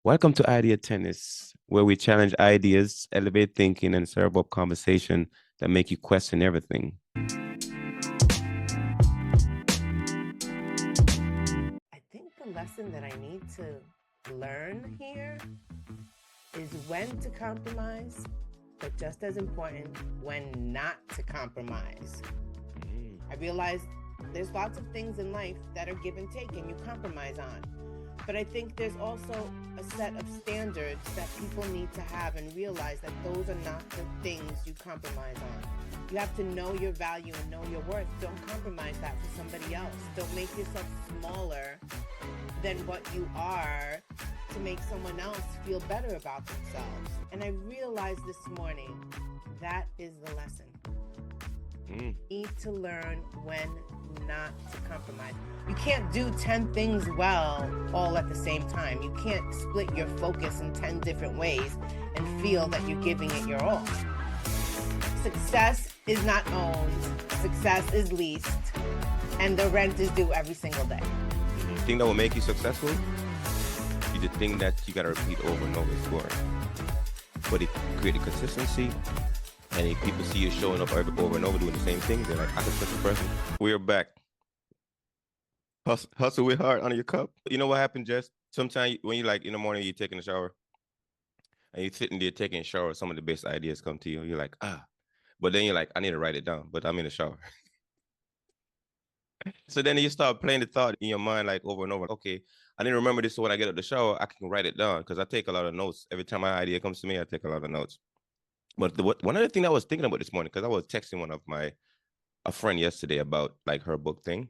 Welcome to Idea Tennis, where we challenge ideas, elevate thinking, and serve up conversation that make you question everything. I think the lesson that I need to learn here is when to compromise, but just as important, when not to compromise. I realize there's lots of things in life that are give and take and you compromise on. But I think there's also a set of standards that people need to have and realize that those are not the things you compromise on. You have to know your value and know your worth. Don't compromise that for somebody else. Don't make yourself smaller than what you are to make someone else feel better about themselves. And I realized this morning that is the lesson. You need to learn when not to compromise. You can't do 10 things well all at the same time. You can't split your focus in 10 different ways and feel that you're giving it your all. Success is not owned, success is leased, and the rent is due every single day. The thing that will make you successful is the thing that you got to repeat over and over for. But it create a consistency, and if people see you showing up over and over doing the same thing, they're like, I can trust the person. We're back. Hustle with heart under your cup. You know what happened, Jess? Sometimes when you like in the morning, you're taking a shower, and you're sitting there taking a shower, some of the best ideas come to you. You're like, but then you're like, I need to write it down, but I'm in the shower. So then you start playing the thought in your mind like over and over. Okay, I need to remember this so when I get out the shower, I can write it down because I take a lot of notes. Every time my idea comes to me, I take a lot of notes. But one other thing I was thinking about this morning, because I was texting a friend yesterday about like her book thing.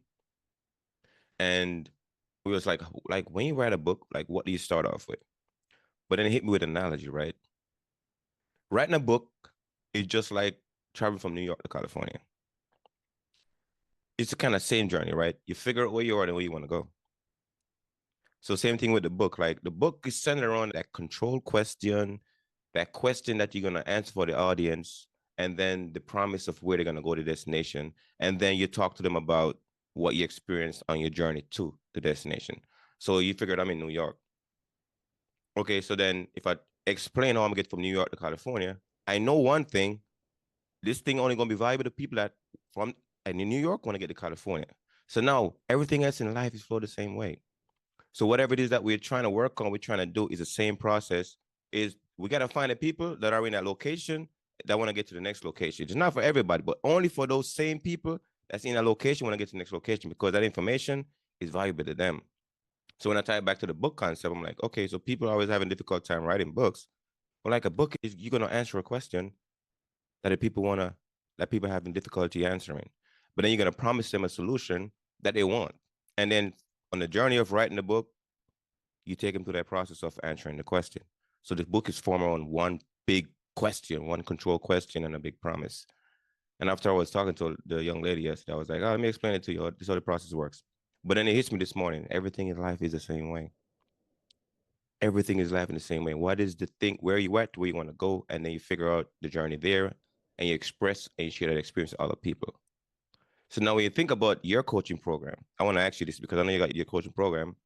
And we was like when you write a book, like what do you start off with? But then it hit me with an analogy, right? Writing a book is just like traveling from New York to California. It's the kind of same journey, right? You figure out where you are and where you want to go. So same thing with the book. Like the book is centered around that control question, that question that you're gonna answer for the audience, and then the promise of where they're gonna go to destination. And then you talk to them about what you experienced on your journey to the destination. So you figured I'm in New York. Okay, so then if I explain how I'm gonna get from New York to California, I know one thing, this thing only gonna be valuable to people that from in New York want to get to California. So now everything else in life is flowed the same way. So whatever it is that we're trying to work on, we're trying to do is the same process. Is we got to find the people that are in that location that want to get to the next location. It's not for everybody, but only for those same people that's in that location want to get to the next location because that information is valuable to them. So when I tie it back to the book concept, I'm like, okay, so people are always having a difficult time writing books. Well, like a book is you're gonna answer a question that people having difficulty answering. But then you're gonna promise them a solution that they want. And then on the journey of writing the book, you take them through that process of answering the question. So the book is formed on one big question, one control question, and a big promise. And after I was talking to the young lady yesterday, I was like, let me explain it to you. This is how the process works. But then it hits me this morning. Everything in life is the same way. Everything is life in the same way. What is the thing, where you at, where you want to go, and then you figure out the journey there, and you express and you share that experience with other people. So now when you think about your coaching program, I want to ask you this because I know you got your coaching program.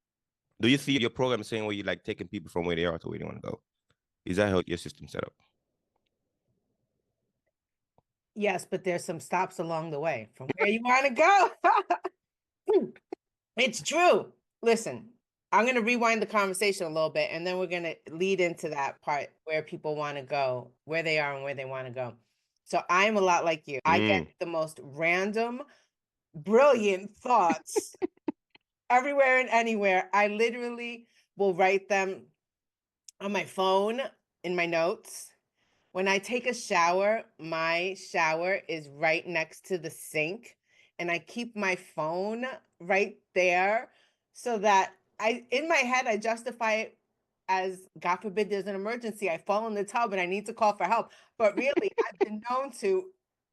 Do you see your program the same way you like taking people from where they are to where they want to go? Is that how your system set up? Yes, but there's some stops along the way from where you want to go. It's true. Listen, I'm going to rewind the conversation a little bit and then we're going to lead into that part where people want to go, where they are and where they want to go. So I'm a lot like you. I get the most random, brilliant thoughts everywhere and anywhere. I literally will write them on my phone in my notes. When I take a shower, my shower is right next to the sink, and I keep my phone right there so that in my head, I justify it as God forbid there's an emergency. I fall in the tub and I need to call for help. But really, I've been known to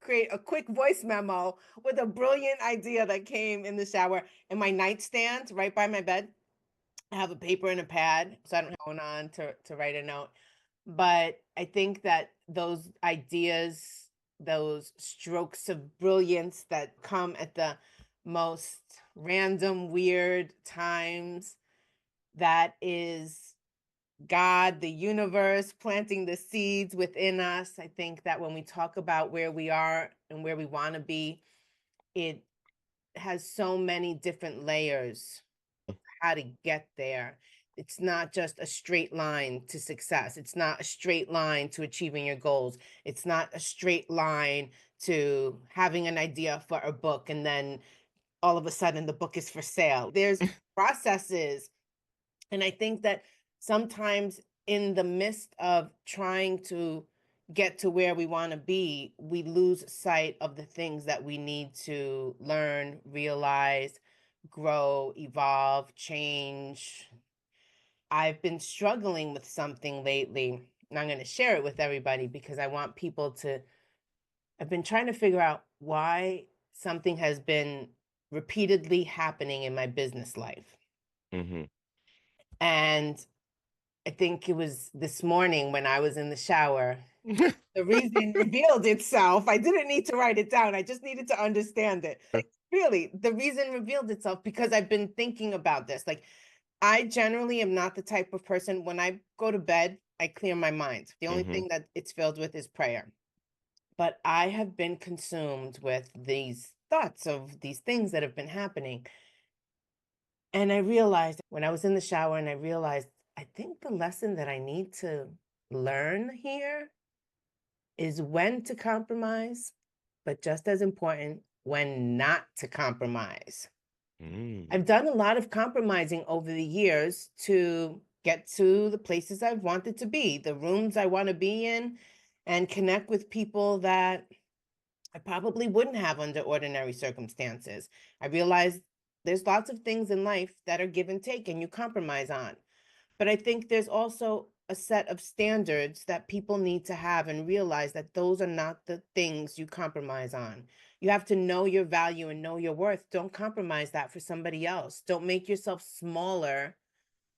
create a quick voice memo with a brilliant idea that came in the shower. In my nightstand, right by my bed, I have a paper and a pad, so I don't have one on to write a note. But I think that those ideas, those strokes of brilliance that come at the most random, weird times, that is God, the universe, planting the seeds within us. I think that when we talk about where we are and where we want to be, it has so many different layers of how to get there. It's not just a straight line to success. It's not a straight line to achieving your goals. It's not a straight line to having an idea for a book and then all of a sudden the book is for sale. There's processes. And I think that sometimes in the midst of trying to get to where we want to be, we lose sight of the things that we need to learn, realize, grow, evolve, change. I've been struggling with something lately, and I'm going to share it with everybody because I want people to. I've been trying to figure out why something has been repeatedly happening in my business life. Mm-hmm. And I think it was this morning when I was in the shower, the reason revealed itself. I didn't need to write it down. I just needed to understand it. Really, the reason revealed itself because I've been thinking about this. Like, I generally am not the type of person, when I go to bed, I clear my mind. The only Mm-hmm. thing that it's filled with is prayer. But I have been consumed with these thoughts of these things that have been happening. And I realized when I was in the shower and I realized, I think the lesson that I need to learn here is when to compromise, but just as important, when not to compromise. Mm. I've done a lot of compromising over the years to get to the places I've wanted to be, the rooms I want to be in, and connect with people that I probably wouldn't have under ordinary circumstances. I realized there's lots of things in life that are give and take and you compromise on. But I think there's also a set of standards that people need to have and realize that those are not the things you compromise on. You have to know your value and know your worth. Don't compromise that for somebody else. Don't make yourself smaller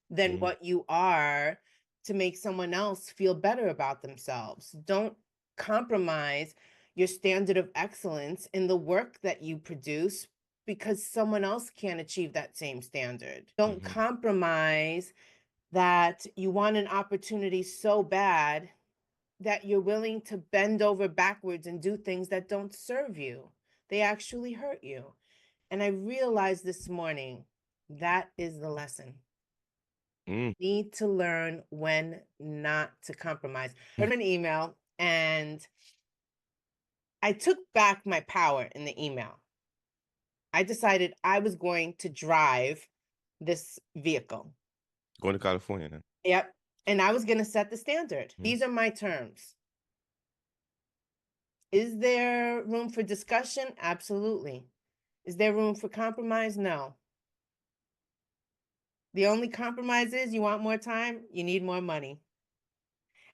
than Mm. what you are to make someone else feel better about themselves. Don't compromise your standard of excellence in the work that you produce because someone else can't achieve that same standard. Don't Mm-hmm. compromise that you want an opportunity so bad that you're willing to bend over backwards and do things that don't serve you. They actually hurt you. And I realized this morning that is the lesson. Mm. Need to learn when not to compromise. I wrote an email and I took back my power in the email. I decided I was going to drive this vehicle. Going to California then. Yep. And I was going to set the standard. Mm. These are my terms. Is there room for discussion? Absolutely. Is there room for compromise? No. The only compromise is you want more time, you need more money.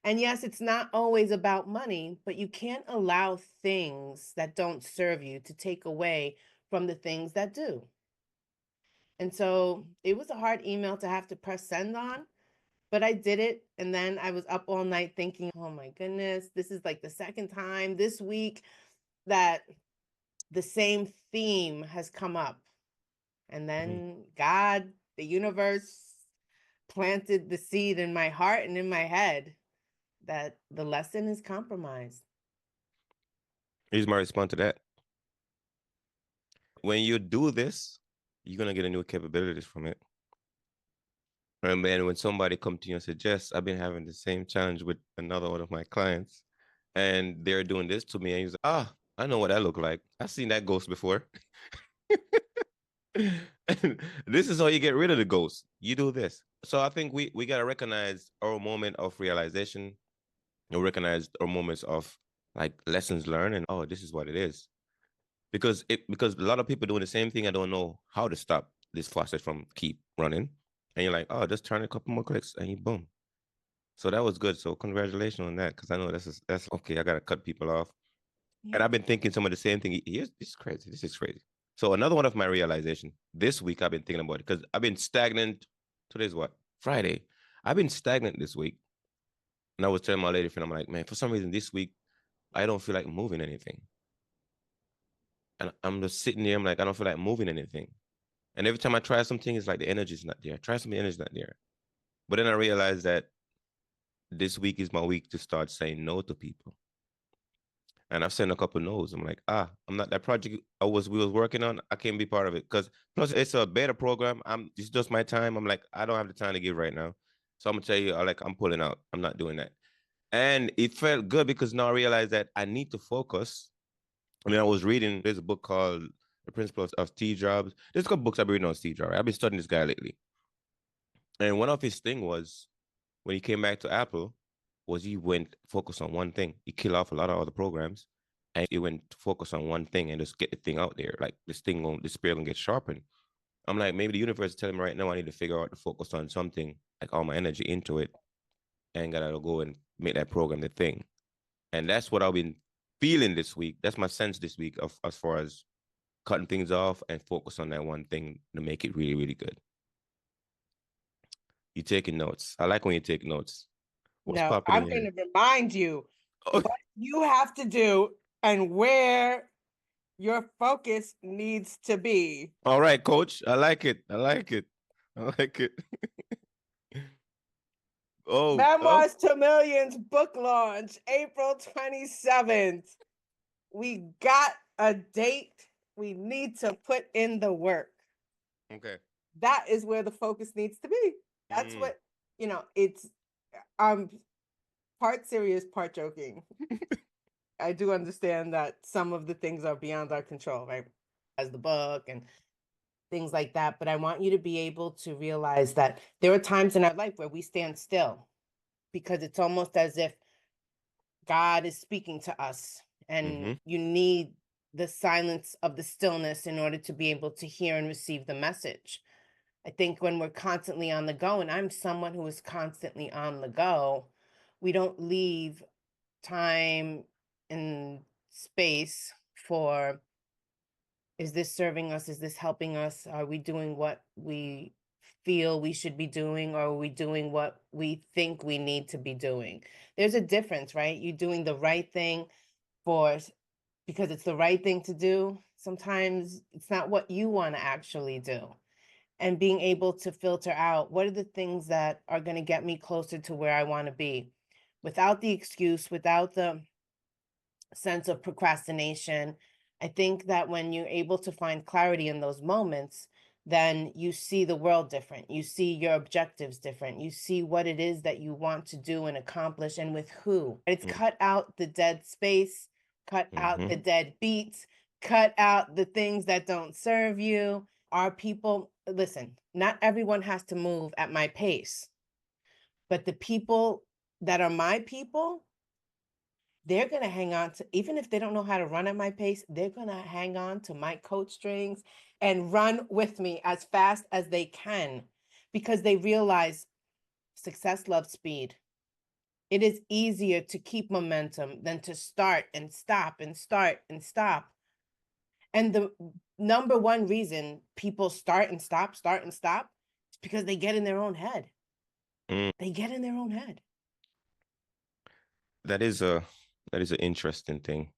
And yes, it's not always about money, but you can't allow things that don't serve you to take away from the things that do. And so it was a hard email to have to press send on, but I did it. And then I was up all night thinking, oh my goodness, this is like the second time this week that the same theme has come up. And Mm-hmm. then God, the universe, planted the seed in my heart and in my head that the lesson is compromise. Here's my response to that. When you do this, you're gonna get a new capabilities from it. And then when somebody come to you and suggest, I've been having the same challenge with another one of my clients, and they're doing this to me, and he's like, ah, I know what that look like. I've seen that ghost before. This is how you get rid of the ghost. You do this. So I think we gotta recognize our moment of realization, and recognize our moments of like lessons learned, and oh, this is what it is. Because a lot of people doing the same thing. I don't know how to stop this faucet from keep running, and you're like, oh, just turn a couple more clicks, and you boom. So that was good. So congratulations on that, because I know that's okay. I gotta cut people off, and Yeah. I've been thinking some of the same thing. Here's this is crazy. This is crazy. So another one of my realization this week, I've been thinking about it because I've been stagnant. Today's what? Friday. I've been stagnant this week, and I was telling my lady friend, I'm like, man, for some reason this week I don't feel like moving anything, and I'm just sitting there. I'm like, I don't feel like moving anything. And every time I try something, it's like the energy's not there. I try something, the energy's not there. But then I realized that this week is my week to start saying no to people. And I've sent a couple no's. I'm like, I'm not that project we was working on. I can't be part of it because plus it's a beta program. It's just my time. I'm like, I don't have the time to give right now. So I'm gonna tell you, I'm pulling out. I'm not doing that. And it felt good because now I realized that I need to focus. I mean, I was reading. There's a book called The Principles of Steve Jobs. There's a couple books I've been reading on Steve Jobs. I've been studying this guy lately. And one of his thing was when he came back to Apple, was he went focus on one thing. He killed off a lot of other programs, and he went to focus on one thing and just get the thing out there. Like this spear gonna get sharpened. I'm like, maybe the universe is telling me right now I need to figure out to focus on something, like all my energy into it, and gotta go and make that program the thing. And that's what I've been feeling this week. That's my sense this week of as far as cutting things off and focus on that one thing to make it really, really good. You taking notes. I like when you take notes. What's No, popping in I'm your going head? to remind you Oh, what you have to do and where your focus needs to be. all right, coach. I like it. I like it. I like it. Oh. Memoirs to Millions book launch, April 27th. We got a date. We need to put in the work. Okay. That is where the focus needs to be. That's what, it's part serious, part joking. I do understand that some of the things are beyond our control, right? As the book and things like that. But I want you to be able to realize that there are times in our life where we stand still because it's almost as if God is speaking to us and you need the silence of the stillness in order to be able to hear and receive the message. I think when we're constantly on the go, and I'm someone who is constantly on the go, we don't leave time and space for, is this serving us? Is this helping us? Are we doing what we feel we should be doing? Or are we doing what we think we need to be doing? There's a difference, right? You're doing the right thing because it's the right thing to do. Sometimes it's not what you want to actually do. And being able to filter out what are the things that are going to get me closer to where I want to be without the excuse, without the sense of procrastination. I think that when you're able to find clarity in those moments, then you see the world different. You see your objectives different. You see what it is that you want to do and accomplish and with who. It's cut out the dead space, cut out the dead beats, cut out the things that don't serve you. Our people, listen, not everyone has to move at my pace, but the people that are my people, they're going to hang on to, even if they don't know how to run at my pace, they're going to hang on to my coat strings and run with me as fast as they can because they realize success loves speed. It is easier to keep momentum than to start and stop and start and stop. And the number one reason people start and stop is because they get in their own head. They get in their own head. That is an interesting thing.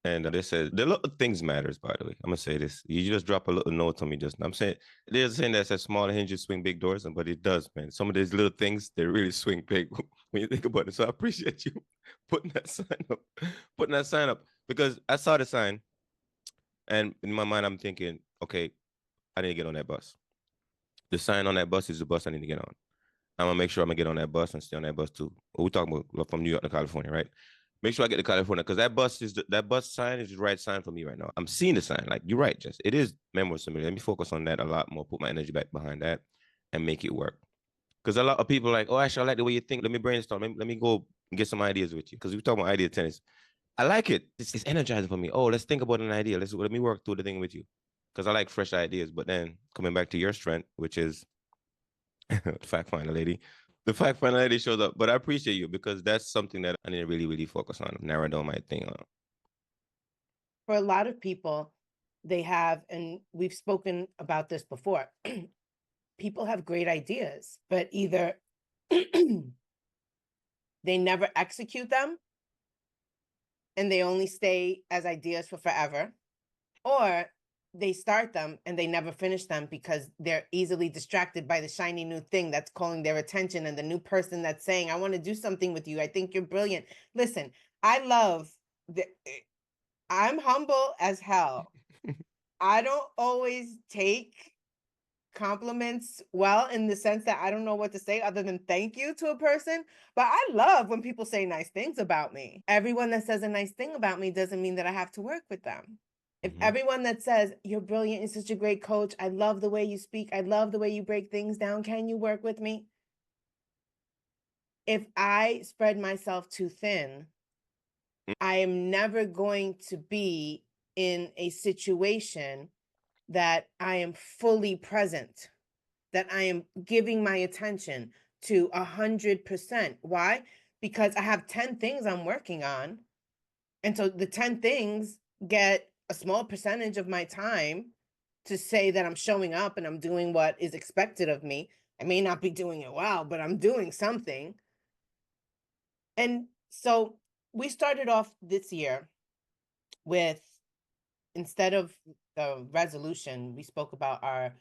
And this says the little things matters, by the way. I'm gonna say this. You just drop a little note on me just now. I'm saying there's a saying that says small hinges swing big doors, but it does, man. Some of these little things they really swing big when you think about it. So I appreciate you putting that sign up because I saw the sign, and in my mind I'm thinking, okay, I need to get on that bus. The sign on that bus is the bus I need to get on. I'm gonna make sure I'm gonna get on that bus and stay on that bus too. We're talking about from New York to California, right? Make sure I get to California because that bus sign is the right sign for me right now. I'm seeing the sign. Like you're right, Jess. It is memory similar. Let me focus on that a lot more. Put my energy back behind that and make it work. Because a lot of people are like, oh, actually, I like the way you think. Let me brainstorm. Let me go get some ideas with you. Because we're talking about idea tennis. I like it. It's energizing for me. Oh, let's think about an idea. Let me work through the thing with you. Because I like fresh ideas. But then coming back to your strength, which is fact finder lady. The fact finder lady shows up. But I appreciate you because that's something that I need to really, really focus on. Narrow down my thing on. For a lot of people, they have, and we've spoken about this before, people have great ideas, but either they never execute them and they only stay as ideas for forever, or they start them and they never finish them because they're easily distracted by the shiny new thing that's calling their attention and the new person that's saying, I want to do something with you. I think you're brilliant. Listen, I'm humble as hell. I don't always take compliments well, in the sense that I don't know what to say other than thank you to a person, but I love when people say nice things about me. Everyone that says a nice thing about me doesn't mean that I have to work with them. If everyone that says you're brilliant, you're such a great coach, I love the way you speak, I love the way you break things down, can you work with me? If I spread myself too thin, I am never going to be in a situation that I am fully present, that I am giving my attention to 100%. Why? Because I have 10 things I'm working on. And so the 10 things get a small percentage of my time to say that I'm showing up and I'm doing what is expected of me. I may not be doing it well, but I'm doing something. And so we started off this year with, instead of the resolution, we spoke about our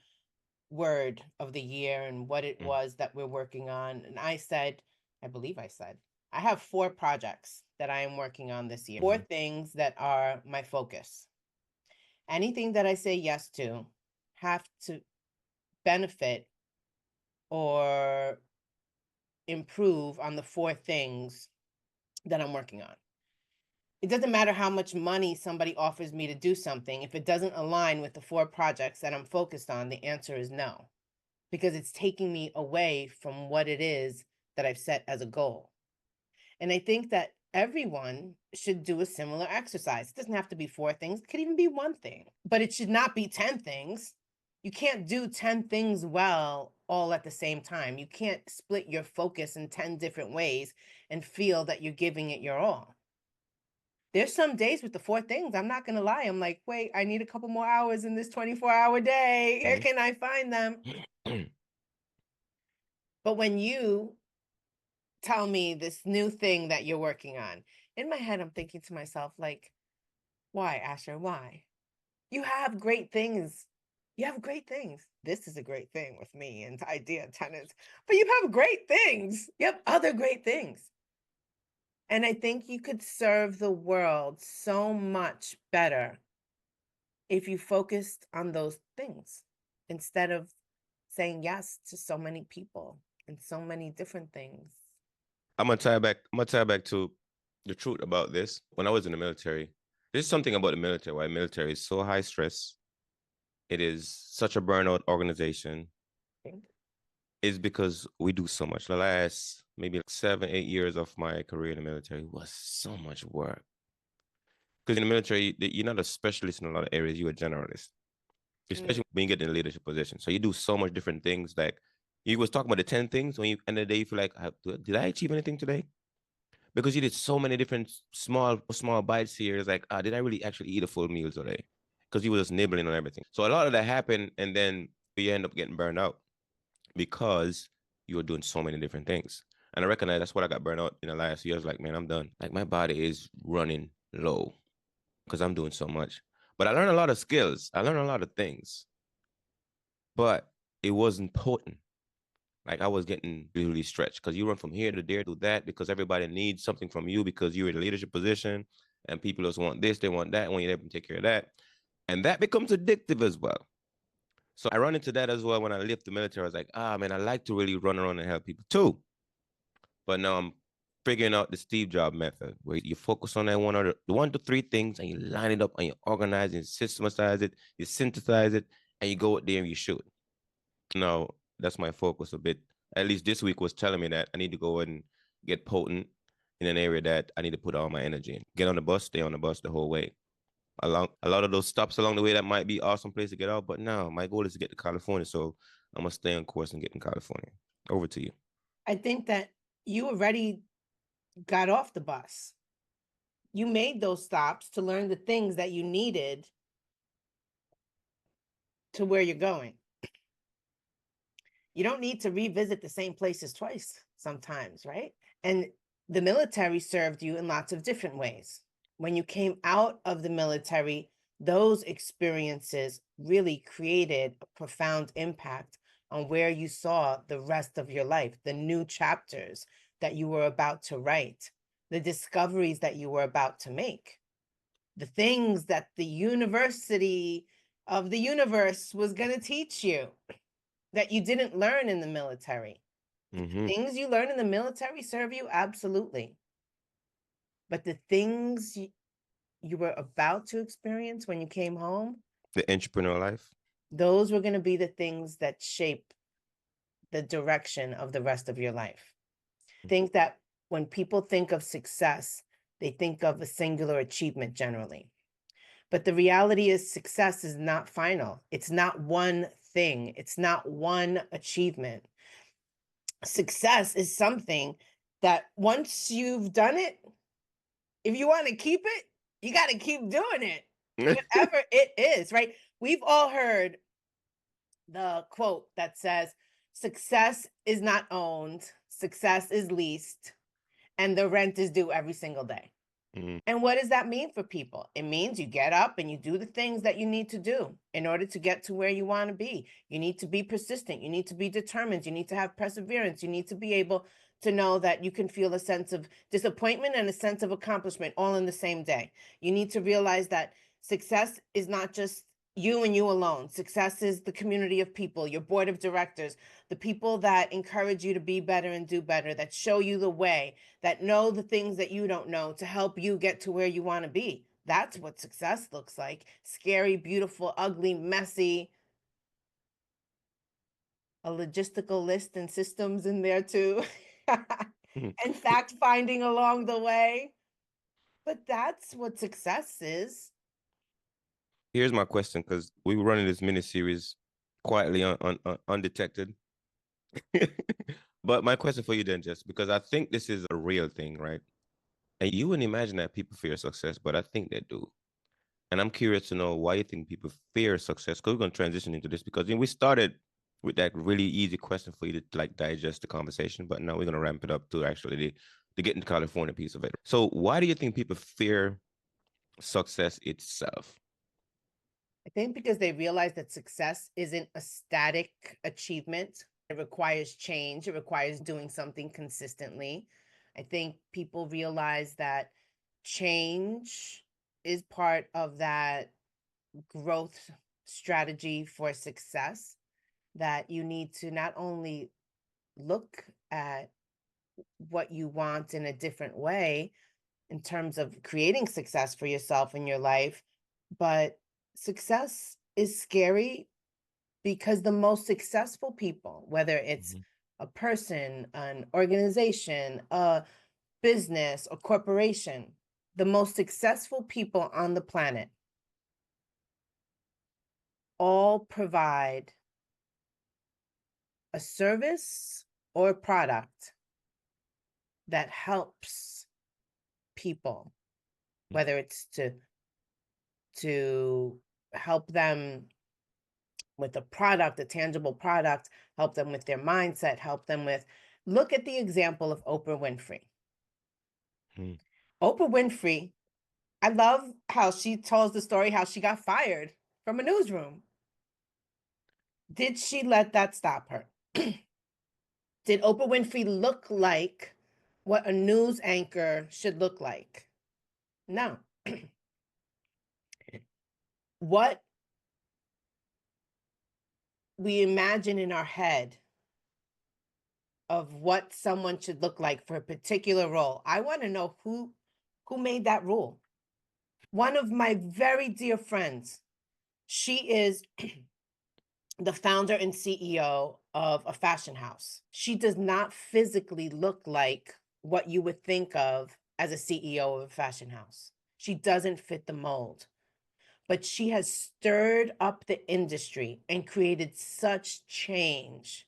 word of the year and what it was that we're working on. And I believe I said, I have 4 projects that I am working on this year, 4 things that are my focus. Anything that I say yes to have to benefit or improve on the 4 things that I'm working on. It doesn't matter how much money somebody offers me to do something. If it doesn't align with the 4 projects that I'm focused on, the answer is no, because it's taking me away from what it is that I've set as a goal. And I think that everyone should do a similar exercise. It doesn't have to be 4 things, it could even be 1 thing, but it should not be 10 things. You can't do 10 things well all at the same time. You can't split your focus in 10 different ways and feel that you're giving it your all. There's some days with the 4 things, I'm not going to lie. I'm like, wait, I need a couple more hours in this 24-hour day. Where can I find them? But when you tell me this new thing that you're working on, in my head, I'm thinking to myself, like, why, Asher? Why? You have great things. You have great things. This is a great thing with me and idea tenants, but you have great things. You have other great things. And I think you could serve the world so much better if you focused on those things instead of saying yes to so many people and so many different things. I'm gonna tie back to the truth about this. When I was in the military, there's something about the military, why military is so high stress. It is such a burnout organization. Is because we do so much. The last maybe 7, 8 years of my career in the military was so much work. Because in the military, you're not a specialist in a lot of areas. You're a generalist, especially when you get in a leadership position. So you do so much different things. Like you was talking about the 10 things. When you end of the day, you feel like, did I achieve anything today? Because you did so many different small bites here. It's like, did I really actually eat a full meal today? Because you were just nibbling on everything. So a lot of that happened, and then you end up getting burned out because you were doing so many different things. And I recognize that's what I got burned out in the last year. I was like, man, I'm done. Like my body is running low because I'm doing so much. But I learned a lot of skills. I learned a lot of things. But it wasn't potent. Like I was getting really stretched because you run from here to there to that because everybody needs something from you because you're in a leadership position and people just want this, they want that, and when you're able to take care of that. And that becomes addictive as well. So I run into that as well when I left the military. I was like, man, I like to really run around and help people too. But now I'm figuring out the Steve Jobs method where you focus on that the 1 to 3 things and you line it up and you organize and systematize it, you synthesize it, and you go out there and you shoot. Now, that's my focus a bit. At least this week was telling me that I need to go and get potent in an area that I need to put all my energy in. Get on the bus, stay on the bus the whole way. A lot of those stops along the way that might be awesome place to get out, but no, my goal is to get to California, so I'm gonna stay on course and get in California. Over to you. I think that you already got off the bus. You made those stops to learn the things that you needed to where you're going. You don't need to revisit the same places twice sometimes, right? And the military served you in lots of different ways. When you came out of the military, those experiences really created a profound impact on where you saw the rest of your life, the new chapters that you were about to write, the discoveries that you were about to make, the things that the university of the universe was going to teach you that you didn't learn in the military. Mm-hmm. Things you learn in the military serve you, absolutely. But the things you were about to experience when you came home, The entrepreneur life. those were going to be the things that shape the direction of the rest of your life. I think that when people think of success, they think of a singular achievement generally. But the reality is, success is not final. It's not one thing, it's not one achievement. Success is something that once you've done it, if you want to keep it, you got to keep doing it, whatever it is, right? We've all heard the quote that says, success is not owned, success is leased, and the rent is due every single day. Mm. And what does that mean for people? It means you get up and you do the things that you need to do in order to get to where you want to be. You need to be persistent. You need to be determined. You need to have perseverance. You need to be able to know that you can feel a sense of disappointment and a sense of accomplishment all in the same day. You need to realize that success is not just you and you alone. Success is the community of people, your board of directors, the people that encourage you to be better and do better, that show you the way, that know the things that you don't know to help you get to where you want to be. That's what success looks like. Scary, beautiful, ugly, messy. A logistical list and systems in there too. And fact finding along the way. But that's what success is. Here's my question, because we were running this mini series quietly undetected. But my question for you then, Jess, because I think this is a real thing, right? And you wouldn't imagine that people fear success, but I think they do. And I'm curious to know why you think people fear success. Because we're going to transition into this, because we started with that really easy question for you to like digest the conversation, but now we're going to ramp it up to actually the get into California piece of it. So why do you think people fear success itself? I think because they realize that success isn't a static achievement. It requires change. It requires doing something consistently. I think people realize that change is part of that growth strategy for success, that you need to not only look at what you want in a different way in terms of creating success for yourself in your life, but success is scary because the most successful people, whether it's a person, an organization, a business, or corporation, the most successful people on the planet all provide a service or product that helps people, whether it's to help them with a product, a tangible product, help them with their mindset, help them with, look at the example of Oprah Winfrey. Mm. Oprah Winfrey, I love how she tells the story how she got fired from a newsroom. Did she let that stop her? Did Oprah Winfrey look like what a news anchor should look like? No. What we imagine in our head of what someone should look like for a particular role. I want to know who made that rule. One of my very dear friends, she is the founder and CEO of a fashion house. She does not physically look like what you would think of as a CEO of a fashion house. She doesn't fit the mold. But she has stirred up the industry and created such change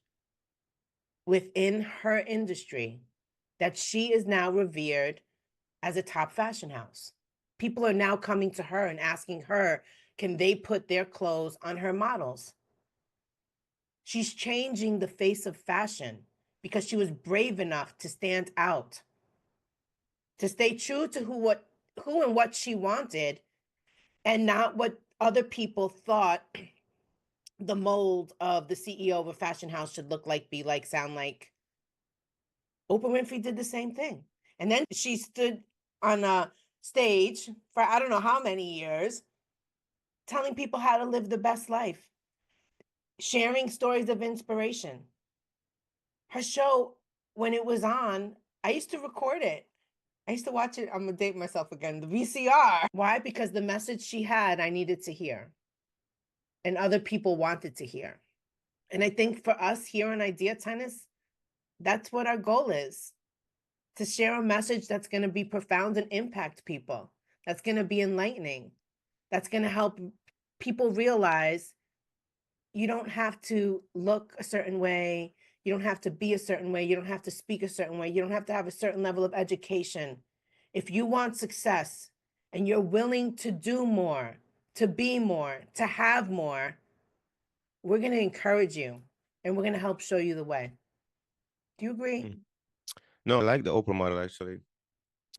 within her industry that she is now revered as a top fashion house. People are now coming to her and asking her, can they put their clothes on her models? She's changing the face of fashion because she was brave enough to stand out, to stay true to who and what she wanted, and not what other people thought the mold of the CEO of a fashion house should look like, be like, sound like. Oprah Winfrey did the same thing. And then she stood on a stage for I don't know how many years telling people how to live the best life, sharing stories of inspiration. Her show, when it was on, I used to record it. I used to watch it. I'm going to date myself again. The VCR. Why? Because the message she had, I needed to hear. And other people wanted to hear. And I think for us here on Idea Tennis, that's what our goal is. To share a message that's going to be profound and impact people. That's going to be enlightening. That's going to help people realize you don't have to look a certain way. You don't have to be a certain way. You don't have to speak a certain way. You don't have to have a certain level of education. If you want success and you're willing to do more, to be more, to have more, we're going to encourage you and we're going to help show you the way. Do you agree? No, I like the Oprah model actually.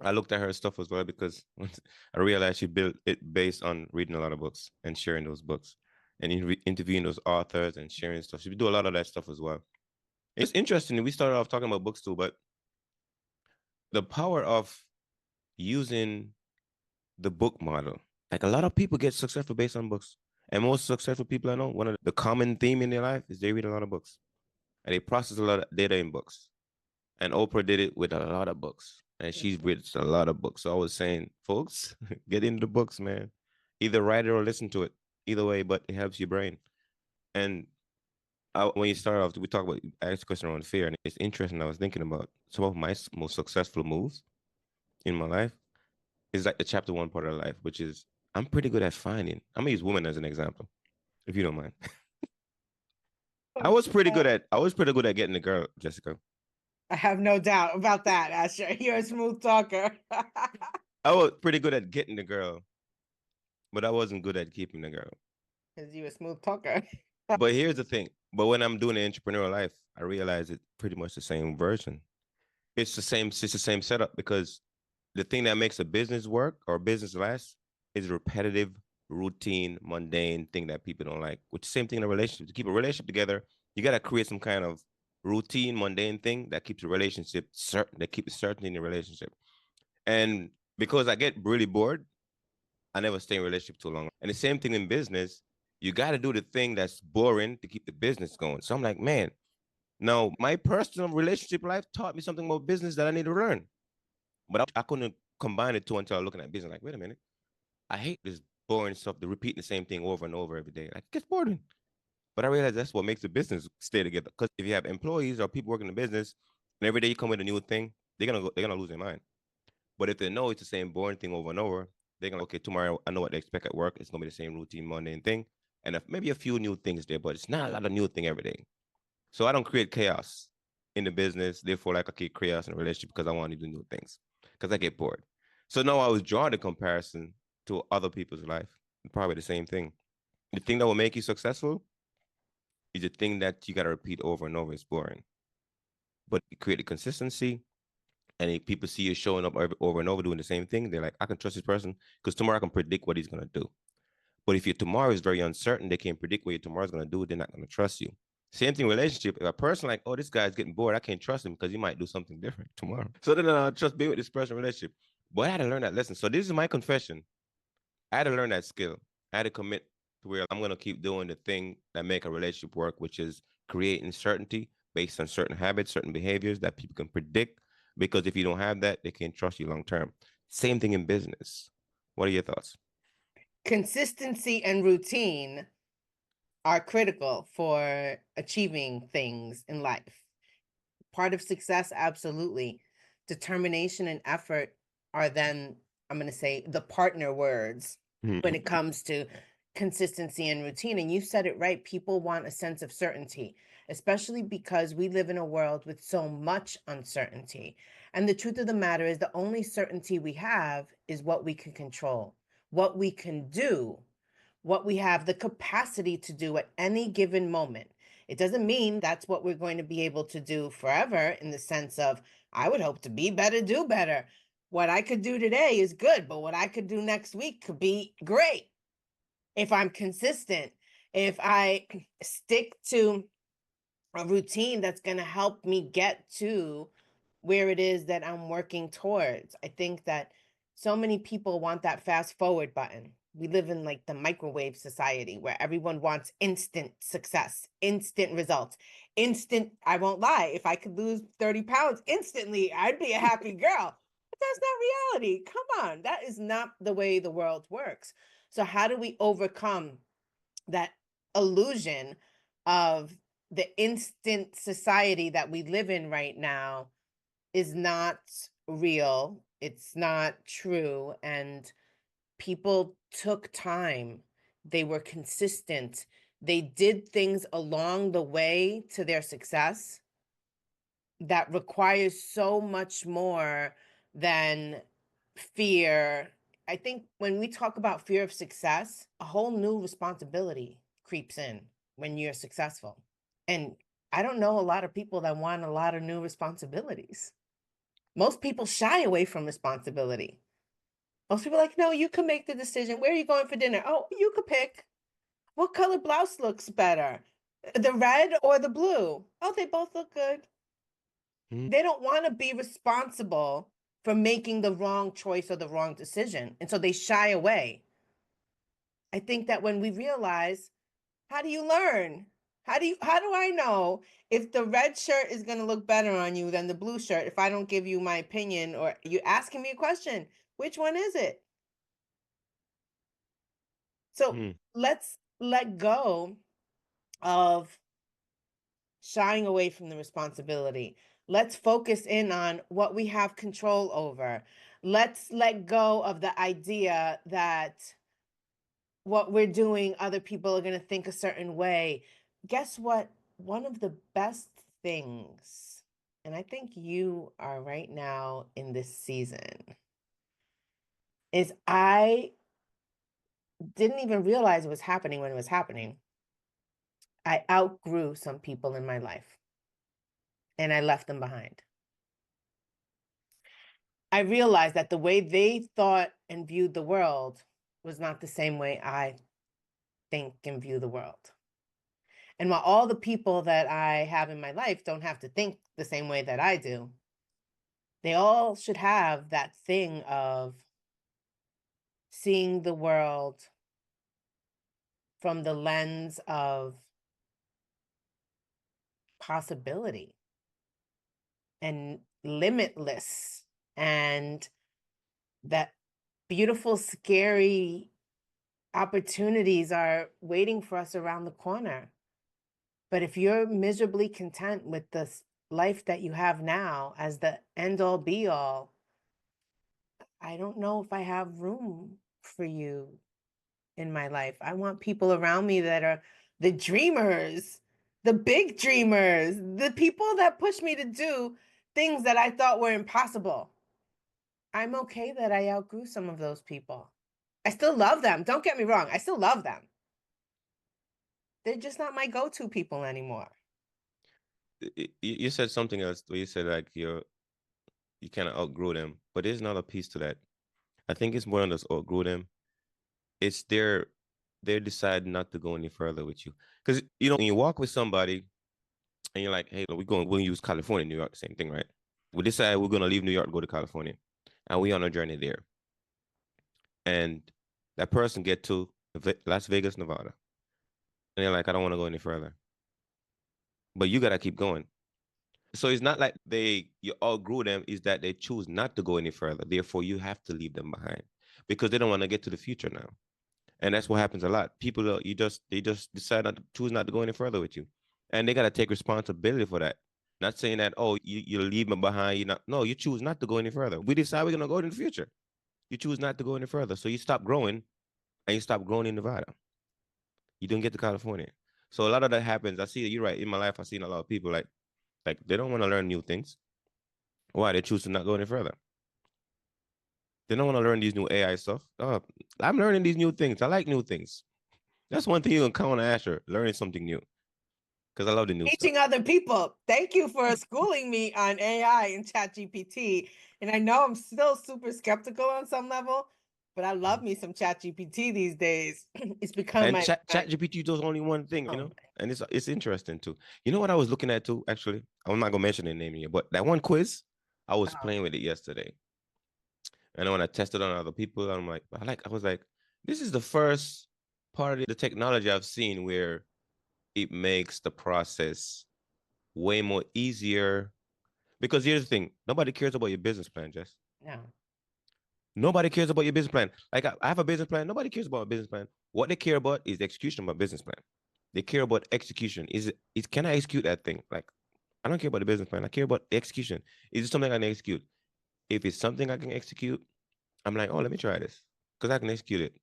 I looked at her stuff as well because I realized she built it based on reading a lot of books and sharing those books and interviewing those authors and sharing stuff. She do a lot of that stuff as well. It's interesting. We started off talking about books too, but the power of using the book model. Like a lot of people get successful based on books. And most successful people I know, one of the common theme in their life is they read a lot of books and they process a lot of data in books. And Oprah did it with a lot of books. And she's read a lot of books. So I was saying, folks, get into the books, man. Either write it or listen to it. Either way, but it helps your brain. And when you start off, we talk about, I asked a question around fear, and it's interesting. I was thinking about some of my most successful moves in my life is like the chapter one part of life, which is I'm pretty good at finding. I'm gonna use women as an example, if you don't mind. I was pretty good at getting the girl, Jessica. I have no doubt about that, Asher. You're a smooth talker. I was pretty good at getting the girl, but I wasn't good at keeping the girl. Because you're a smooth talker. But here's the thing. But when I'm doing the entrepreneurial life, I realize it's pretty much the same version. It's the same setup because the thing that makes a business work or a business last is repetitive, routine, mundane thing that people don't like. Which is the same thing in a relationship. To keep a relationship together, you gotta create some kind of routine, mundane thing that keeps the relationship certain, that keeps certainty in the relationship. And because I get really bored, I never stay in a relationship too long. And the same thing in business, you got to do the thing that's boring to keep the business going. So I'm like, man, now my personal relationship life taught me something about business that I need to learn. But I couldn't combine the two until I was looking at business. Like, wait a minute, I hate this boring stuff, the repeating the same thing over and over every day. Like, it gets boring. But I realized that's what makes the business stay together. Because if you have employees or people working in the business, and every day you come with a new thing, they're gonna lose their mind. But if they know it's the same boring thing over and over, they're gonna okay, tomorrow I know what they expect at work. It's gonna be the same routine, mundane thing, and if maybe a few new things there, but it's not a lot of new thing every day. So I don't create chaos in the business. Therefore, like I create chaos in a relationship because I want to do new things because I get bored. So now I was drawing the comparison to other people's life. Probably the same thing. The thing that will make you successful is the thing that you gotta repeat over and over. It's boring, but you create the consistency and if people see you showing up over and over doing the same thing, they're like, I can trust this person because tomorrow I can predict what he's going to do. But if your tomorrow is very uncertain, they can't predict what your tomorrow is going to do, they're not going to trust you. Same thing relationship. If a person like, oh, this guy's getting bored, I can't trust him because he might do something different tomorrow. So then I trust being with this person in relationship. But I had to learn that lesson. So this is my confession. I had to learn that skill. I had to commit to where I'm going to keep doing the thing that make a relationship work, which is creating certainty based on certain habits, certain behaviors that people can predict. Because if you don't have that, they can't trust you long term. Same thing in business. What are your thoughts? Consistency and routine are critical for achieving things in life. Part of success, absolutely. Determination and effort are then, I'm going to say, the partner words when it comes to consistency and routine. And you said it right. People want a sense of certainty, especially because we live in a world with so much uncertainty. And the truth of the matter is the only certainty we have is what we can control, what we can do, what we have the capacity to do at any given moment. It doesn't mean that's what we're going to be able to do forever in the sense of, I would hope to be better, do better. What I could do today is good, but what I could do next week could be great. if I'm consistent, if I stick to a routine that's going to help me get to where it is that I'm working towards. I think that so many people want that fast forward button. We live in like the microwave society where everyone wants instant success, instant results, instant. I won't lie. If I could lose 30 pounds instantly, I'd be a happy girl. But that's not reality. Come on. That is not the way the world works. So, how do we overcome that illusion of the instant society that we live in right now is not real, it's not true, and people took time, they were consistent, they did things along the way to their success that requires so much more than fear. I think when we talk about fear of success, a whole new responsibility creeps in when you're successful. And I don't know a lot of people that want a lot of new responsibilities. Most people shy away from responsibility. Most people are like, no, you can make the decision. Where are you going for dinner? Oh, you could pick. What color blouse looks better? The red or the blue? Oh, they both look good. They don't want to be responsible for making the wrong choice or the wrong decision. And so they shy away. I think that when we realize, how do you learn? How do I know if the red shirt is going to look better on you than the blue shirt if I don't give you my opinion or you asking me a question? Which one is it? So let's let go of shying away from the responsibility. Let's focus in on what we have control over. Let's let go of the idea that what we're doing, other people are going to think a certain way. Guess what? One of the best things, and I think you are right now in this season, is I didn't even realize it was happening when it was happening. I outgrew some people in my life and I left them behind. I realized that the way they thought and viewed the world was not the same way I think and view the world. And while all the people that I have in my life don't have to think the same way that I do, they all should have that thing of seeing the world from the lens of possibility and limitless, and that beautiful, scary opportunities are waiting for us around the corner. But if you're miserably content with the life that you have now as the end all be all, I don't know if I have room for you in my life. I want people around me that are the dreamers, the big dreamers, the people that push me to do things that I thought were impossible. I'm okay that I outgrew some of those people. I still love them. Don't get me wrong. I still love them. They're just not my go-to people anymore. You said something else where you said like you kind of outgrow them, but there's another piece to that. I think it's more than just outgrow them. It's they decide not to go any further with you, because when you walk with somebody and you're like, hey, we'll use California, New York, same thing, right? We decide we're gonna leave New York and go to California, and we on a journey there, and that person get to Las Vegas, Nevada, and they're like, I don't want to go any further, but you gotta keep going. So it's not like you outgrew them, is that they choose not to go any further. Therefore, you have to leave them behind because they don't want to get to the future now. And that's what happens a lot. People, they just decide choose not to go any further with you. And they got to take responsibility for that. Not saying that, oh, you leave them behind. No, you choose not to go any further. We decide we're going to go in the future. You choose not to go any further. So you stop growing and you stop growing in Nevada. You don't get to California. So a lot of that happens. I see that you're right. In my life, I've seen a lot of people like they don't want to learn new things. Why? They choose to not go any further. They don't want to learn these new AI stuff. Oh, I'm learning these new things. I like new things. That's one thing you can count on Asher, learning something new. Because I love the new Teaching stuff. other people. Thank you for schooling me on AI and ChatGPT. And I know I'm still super skeptical on some level, But I love me some chat GPT these days. It's become And my chat GPT does only one thing, oh, and it's interesting too. You know what I was looking at too, actually? I'm not gonna mention the name here, but that one quiz, I was oh, playing with it yesterday. And when I tested on other people, I was like, this is the first part of the technology I've seen where it makes the process way more easier. Because here's the thing, nobody cares about your business plan, Jess. no. Nobody cares about your business plan. Like I have a business plan. Nobody cares about a business plan. What they care about is the execution of my business plan. They care about execution. Can I execute that thing? Like I don't care about the business plan. I care about the execution. Is it something I can execute? If it's something I can execute, I'm like, oh, let me try this because I can execute it.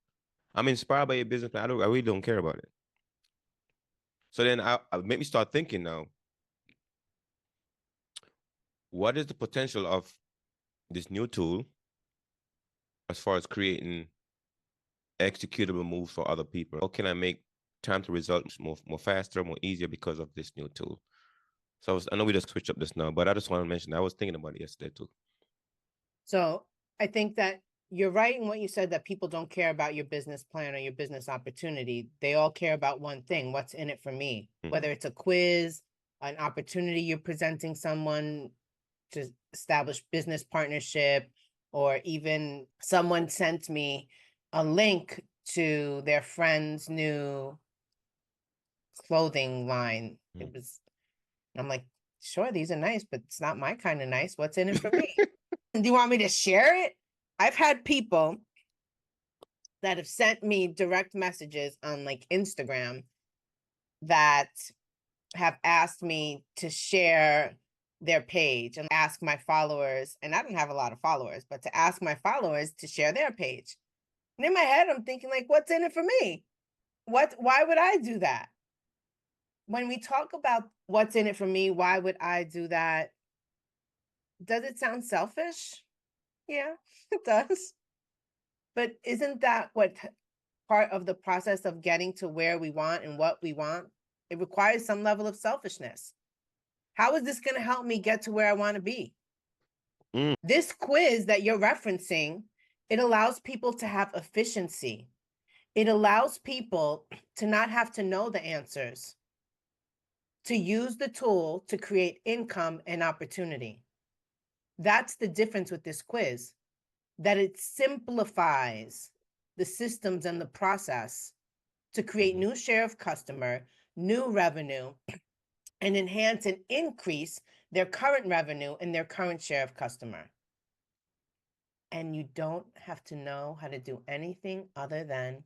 I'm inspired by your business plan. I really don't care about it. So then I make me start thinking now. What is the potential of this new tool as far as creating executable moves for other people? How can I make time to results more faster, more easier because of this new tool? So I know we just switched up this now, but I just want to mention that I was thinking about it yesterday too. So I think that you're right in what you said, that people don't care about your business plan or your business opportunity. They all care about one thing: what's in it for me? Whether it's a quiz, an opportunity you're presenting someone to establish business partnership, or even someone sent me a link to their friend's new clothing line. It was, I'm like, sure, these are nice, but it's not my kind of nice. What's in it for me? Do you want me to share it? I've had people that have sent me direct messages on like Instagram that have asked me to share their page and ask my followers, and I don't have a lot of followers, but to ask my followers to share their page. And in my head, I'm thinking, like, what's in it for me? Why would I do that? When we talk about what's in it for me, why would I do that? Does it sound selfish? Yeah, it does. But isn't that what part of the process of getting to where we want and what we want? It requires some level of selfishness. How is this going to help me get to where I want to be? This quiz that you're referencing, it allows people to have efficiency. It allows people to not have to know the answers, to use the tool to create income and opportunity. That's the difference with this quiz, that it simplifies the systems and the process to create new share of customer, new revenue, and enhance and increase their current revenue and their current share of customer. And you don't have to know how to do anything other than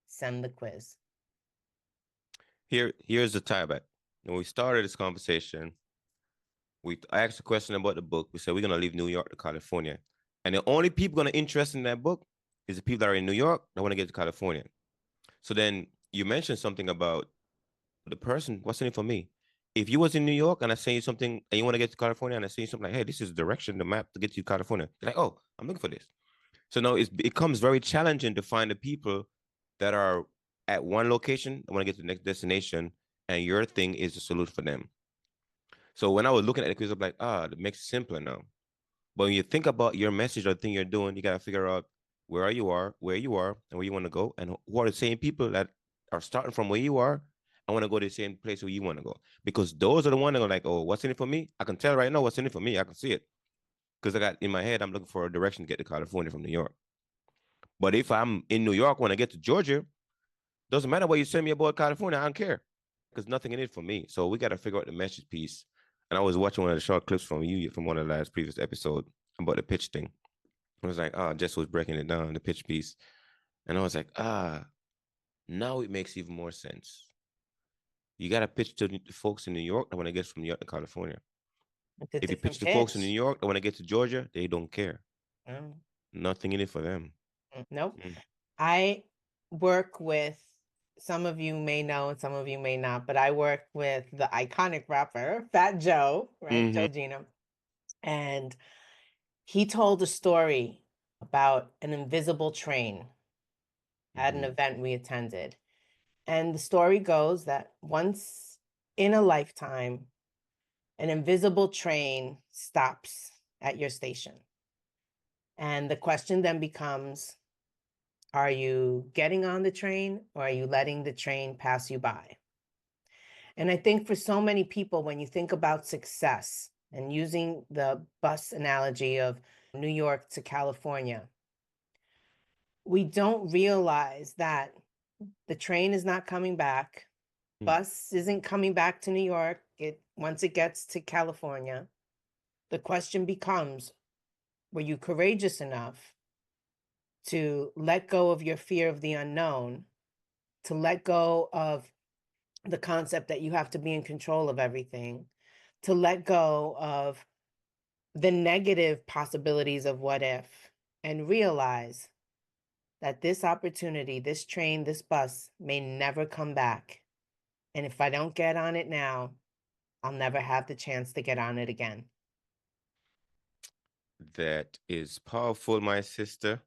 send the quiz. Here's the tie back. When we started this conversation, I asked a question about the book. We said we're gonna leave New York to California, and the only people gonna interest in that book is the people that are in New York that want to get to California. So then you mentioned something about the person. What's in it for me? If you was in New York and I send you something and you want to get to California and I send you something like, hey, this is the direction, the map to get to California. You're like, oh, I'm looking for this. So now it becomes very challenging to find the people that are at one location, I want to get to the next destination, and your thing is the solution for them. So when I was looking at the quiz, I'm like, it makes it simpler now. But when you think about your message or the thing you're doing, you gotta figure out where you are, and where you want to go, and who are the same people that are starting from where you are. I want to go to the same place where you want to go, because those are the ones that are like, oh, what's in it for me? I can tell right now what's in it for me. I can see it because I got in my head. I'm looking for a direction to get to California from New York. But if I'm in New York when I get to Georgia, doesn't matter what you send me about California. I don't care because nothing in it for me. So we got to figure out the message piece. And I was watching one of the short clips from you from one of the last previous episode about the pitch thing. I was like, Jess was breaking it down, the pitch piece. And I was like, now it makes even more sense. You got to pitch to the folks in New York that want to get from New York to California. It's a If you pitch different to folks in pitch. New York that want to get to Georgia, they don't care. Mm. Nothing in it for them. Nope. I work with, some of you may know and some of you may not, but I work with the iconic rapper Fat Joe, right? Joe Gino. And he told a story about an invisible train at an event we attended. And the story goes that once in a lifetime, an invisible train stops at your station. And the question then becomes, Are you getting on the train, or are you letting the train pass you by? And I think for so many people, when you think about success and using the bus analogy of New York to California, we don't realize that the train is not coming back. Mm. Bus isn't coming back to New York. Once it gets to California, the question becomes, were you courageous enough to let go of your fear of the unknown, to let go of the concept that you have to be in control of everything, to let go of the negative possibilities of what if, and realize that this opportunity, this train, this bus may never come back. And if I don't get on it now, I'll never have the chance to get on it again. That is powerful, my sister.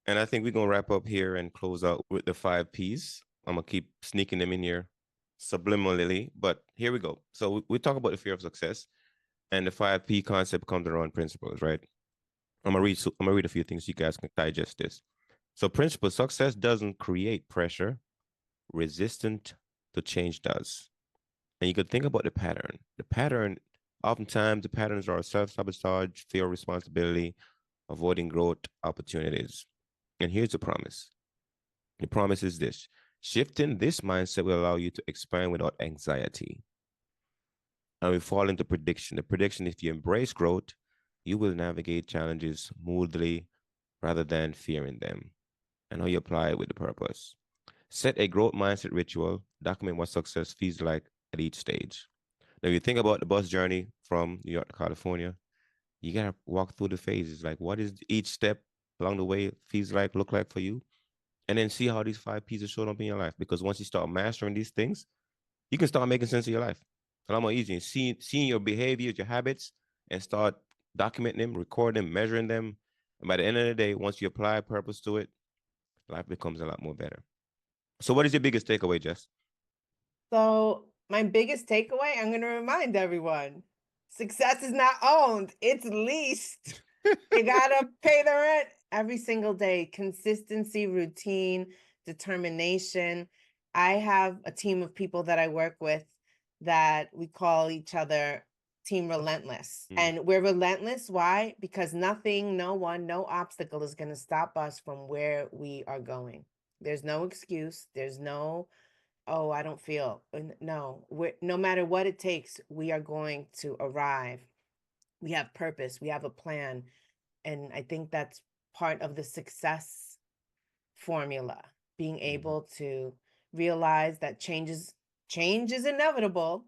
And I think we're going to wrap up here and close out with the 5 Ps. I'm going to keep sneaking them in here subliminally, but here we go. So we talk about the fear of success, and the 5P concept comes around principles, right? I'm gonna read a few things so you guys can digest this. So principle: success doesn't create pressure, resistant to change does. And you could think about the pattern. The pattern, oftentimes the patterns are self-sabotage, fear of responsibility, avoiding growth opportunities. And here's the promise. The promise is this: shifting this mindset will allow you to expand without anxiety. And we fall into prediction. The prediction: if you embrace growth, you will navigate challenges smoothly rather than fearing them. And how you apply it with the purpose. Set a growth mindset ritual. Document what success feels like at each stage. Now, if you think about the bus journey from New York to California, you gotta walk through the phases. Like, what is each step along the way feels like, look like for you, and then see how these 5 P's are showing up in your life. Because once you start mastering these things, you can start making sense of your life a lot more easy. And seeing your behaviors, your habits, and start documenting them, recording them, measuring them. And by the end of the day, once you apply purpose to it, life becomes a lot more better. So, what is your biggest takeaway, Jess? So, my biggest takeaway, I'm going to remind everyone, success is not owned, it's leased. You got to pay the rent every single day. Consistency, routine, determination. I have a team of people that I work with that we call each other Team Relentless. And we're relentless. Why? Because nothing, no one, no obstacle is going to stop us from where we are going. There's no excuse. There's no, oh, I don't feel. No, no matter what it takes, we are going to arrive. We have purpose. We have a plan. And I think that's part of the success formula, being able to realize that change is inevitable,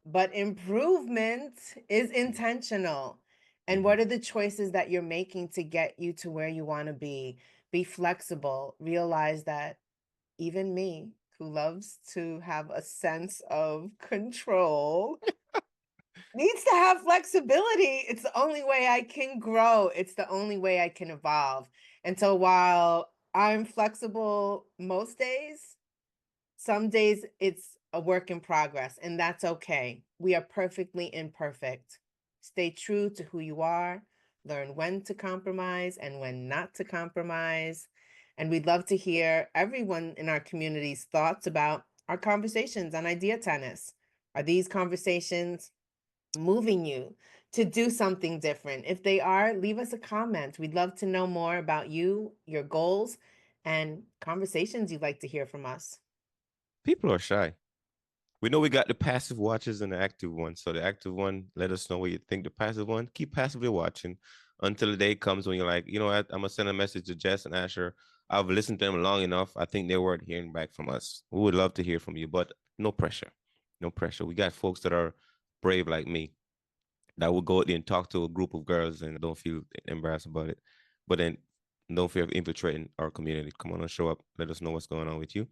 but improvement is intentional. And what are the choices that you're making to get you to where you want to be? Be flexible. Realize that even me, who loves to have a sense of control, needs to have flexibility. It's the only way I can grow. It's the only way I can evolve. And so while I'm flexible most days, some days it's a work in progress, and that's okay. We are perfectly imperfect. Stay true to who you are, learn when to compromise and when not to compromise. And we'd love to hear everyone in our community's thoughts about our conversations on Idea Tennis. Are these conversations moving you to do something different? If they are, leave us a comment. We'd love to know more about you, your goals, and conversations you'd like to hear from us. People are shy. We know we got the passive watchers and the active one. So the active one, let us know what you think. The passive one, keep passively watching until the day comes when you're like, you know what, I'm gonna send a message to Jess and Asher. I've listened to them long enough. I think they're worth hearing back from us. We would love to hear from you, but no pressure. No pressure. We got folks that are brave like me that will go out there and talk to a group of girls and don't feel embarrassed about it. But then don't fear of infiltrating our community. Come on and show up. Let us know what's going on with you.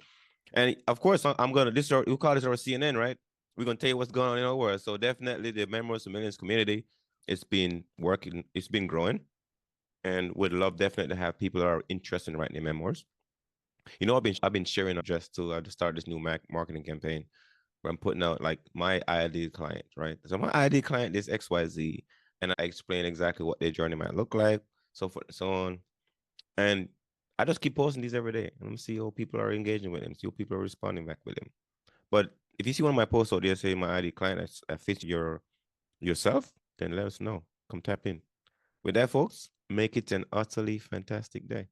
And of course, I'm gonna we call this our CNN, right? We're gonna tell you what's going on in our world. So definitely the Memoirs of Millions community, it's been working, it's been growing, and would love definitely to have people that are interested in writing their memoirs. You know, I've been sharing just to just start this new marketing campaign where I'm putting out like my ideal client, right? So my ideal client is XYZ, and I explain exactly what their journey might look like, so forth and so on. And I just keep posting these every day. And see how people are engaging with them, see how people are responding back with them. But if you see one of my posts out there saying my ID client that fits yourself, then let us know. Come tap in. With that, folks, make it an utterly fantastic day.